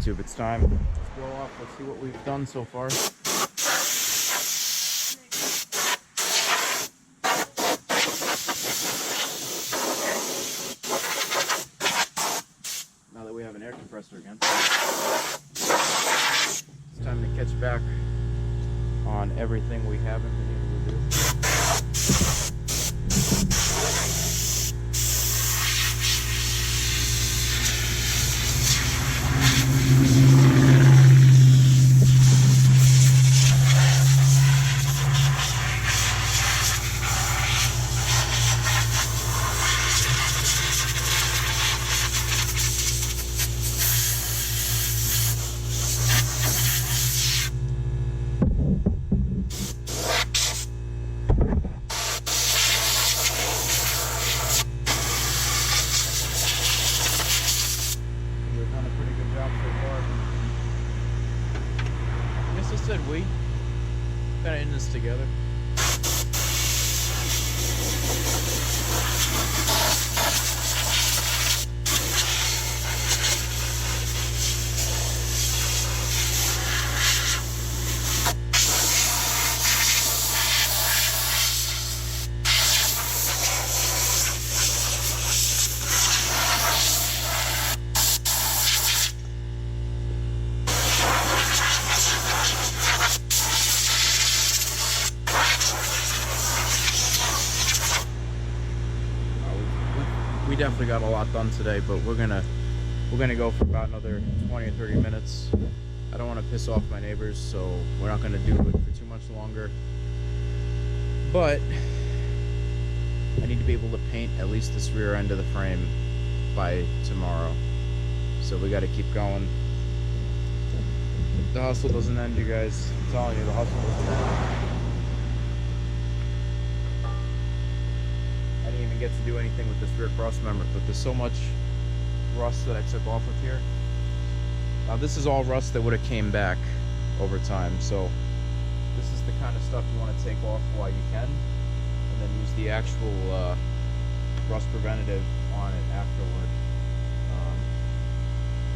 YouTube, it's time. Let's blow off. Let's see what we've done so far. Now that we have an air compressor again, it's time to catch back on everything we haven't been able to do. I said we kind of in this together. We definitely got a lot done today, but we're gonna go for about another 20 or 30 minutes. I don't want to piss off my neighbors, so we're not gonna do it for too much longer. But I need to be able to paint at least this rear end of the frame by tomorrow, so we got to keep going. The hustle doesn't end, you guys. I'm telling you, the hustle doesn't end. I didn't even get to do anything with this rear cross member, but there's so much rust that I took off of here. Now this is all rust that would have came back over time, so this is the kind of stuff you want to take off while you can, and then use the actual rust preventative on it afterward.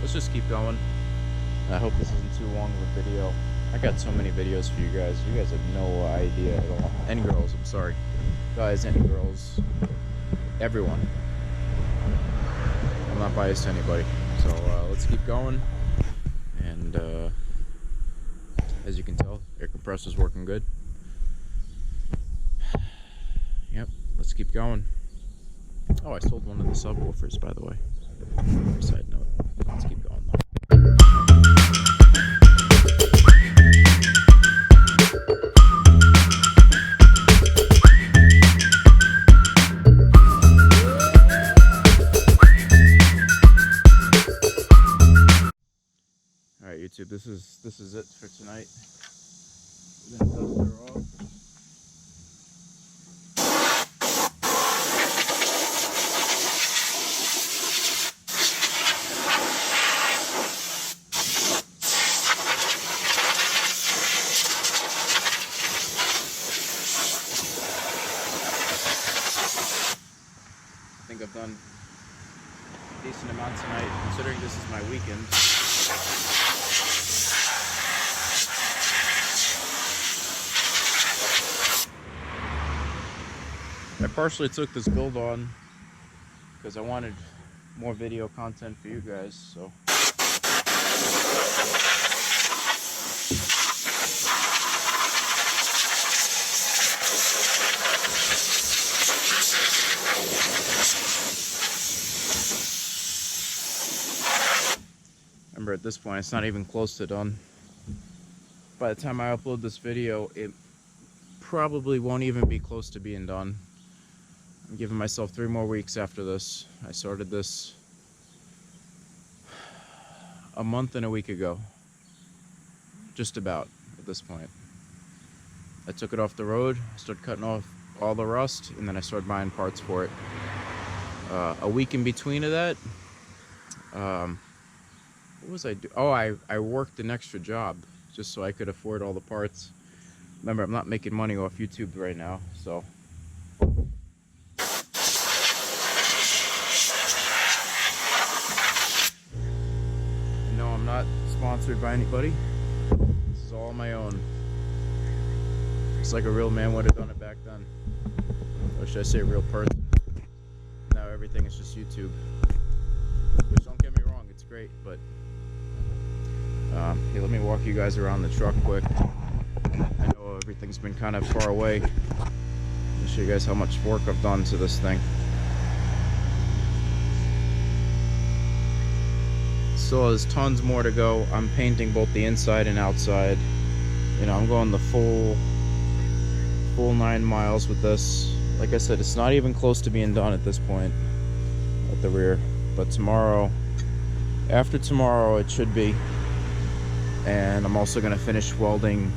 Let's just keep going. I hope this isn't too long of a video. I got so many videos for you guys. You guys have no idea at all. And girls, I'm sorry. Guys and girls, everyone. I'm not biased to anybody. So let's keep going. And as you can tell, air compressor's working good. Yep, let's keep going. Oh, I sold one of the subwoofers, by the way. Side note. Let's keep going though. Alright YouTube, this is it for tonight. We're gonna dust her off. I think I've done a decent amount tonight, considering this is my weekend. I partially took this build on because I wanted more video content for you guys, so. Remember, at this point, it's not even close to done. By the time I upload this video, it probably won't even be close to being done. I'm giving myself 3 more weeks after this. I started this a month and a week ago. Just about, at this point. I took it off the road, started cutting off all the rust, and then I started buying parts for it. A week in between of that, what was I doing? Oh, I worked an extra job just so I could afford all the parts. Remember, I'm not making money off YouTube right now, so. No, I'm not sponsored by anybody. This is all on my own. It's like a real man would have done it back then. Or should I say a real person? Now everything is just YouTube. Which, don't get me wrong, it's great, but here, let me walk you guys around the truck quick. I know everything's been kind of far away. I'll show you guys how much work I've done to this thing. So there's tons more to go. I'm painting both the inside and outside. You know, I'm going the full 9 miles with this. Like I said, it's not even close to being done at this point at the rear. But tomorrow, after tomorrow, it should be. And I'm also gonna finish welding.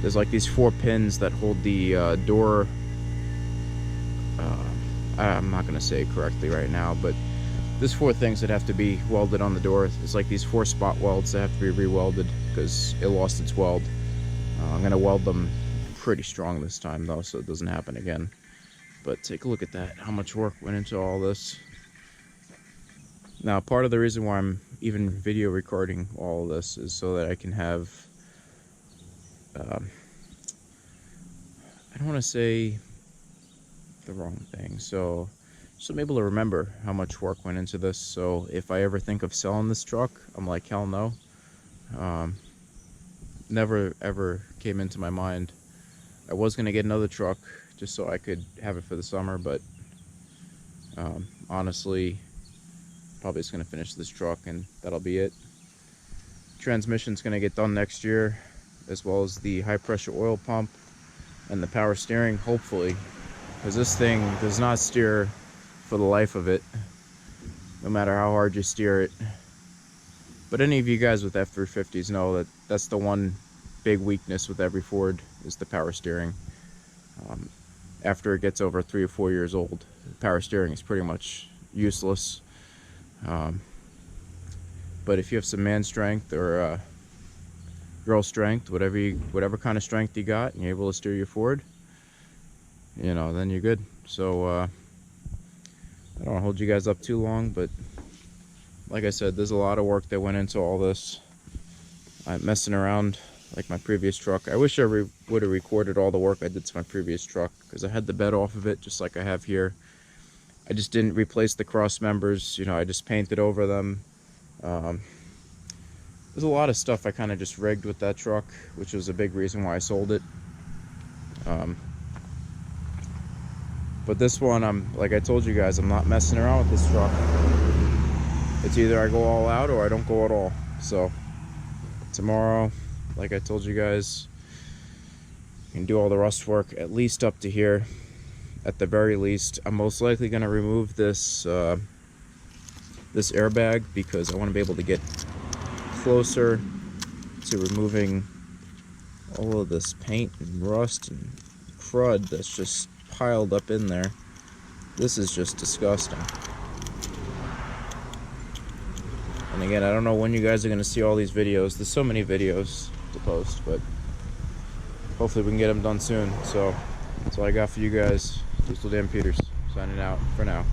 There's like these 4 pins that hold the door. I'm not gonna say it correctly right now, but there's 4 things that have to be welded on the door. It's like these 4 spot welds that have to be re-welded because it lost its weld. I'm gonna weld them pretty strong this time though, so it doesn't happen again. But take a look at that, how much work went into all this. Now, part of the reason why I'm even video recording all of this is so that I can have, I don't want to say the wrong thing, so I'm able to remember how much work went into this. So if I ever think of selling this truck, I'm like, hell no. Never ever came into my mind. I was going to get another truck just so I could have it for the summer, but honestly, probably just going to finish this truck and that'll be it. Transmission's going to get done next year, as well as the high pressure oil pump and the power steering, hopefully, because this thing does not steer for the life of it, no matter how hard you steer it. But any of you guys with F350s know that that's the one big weakness with every Ford, is the power steering. After it gets over 3 or 4 years old, power steering is pretty much useless. But if you have some man strength or girl strength, whatever kind of strength you got, and you're able to steer your Ford, you know, then you're good. So I don't want to hold you guys up too long, but like I said, there's a lot of work that went into all this. I'm messing around like my previous truck. I wish I would have recorded all the work I did to my previous truck, because I had the bed off of it just like I have here. I just didn't replace the cross members, you know, I just painted over them. There's a lot of stuff I kind of just rigged with that truck, which was a big reason why I sold it. But this one, like I told you guys, I'm not messing around with this truck. It's either I go all out or I don't go at all. So tomorrow, like I told you guys, I can do all the rust work at least up to here. At the very least, I'm most likely going to remove this this airbag, because I want to be able to get closer to removing all of this paint and rust and crud that's just piled up in there. This is just disgusting. And again, I don't know when you guys are going to see all these videos. There's so many videos to post, but hopefully we can get them done soon. So that's all I got for you guys. This is Dan Peters signing out for now.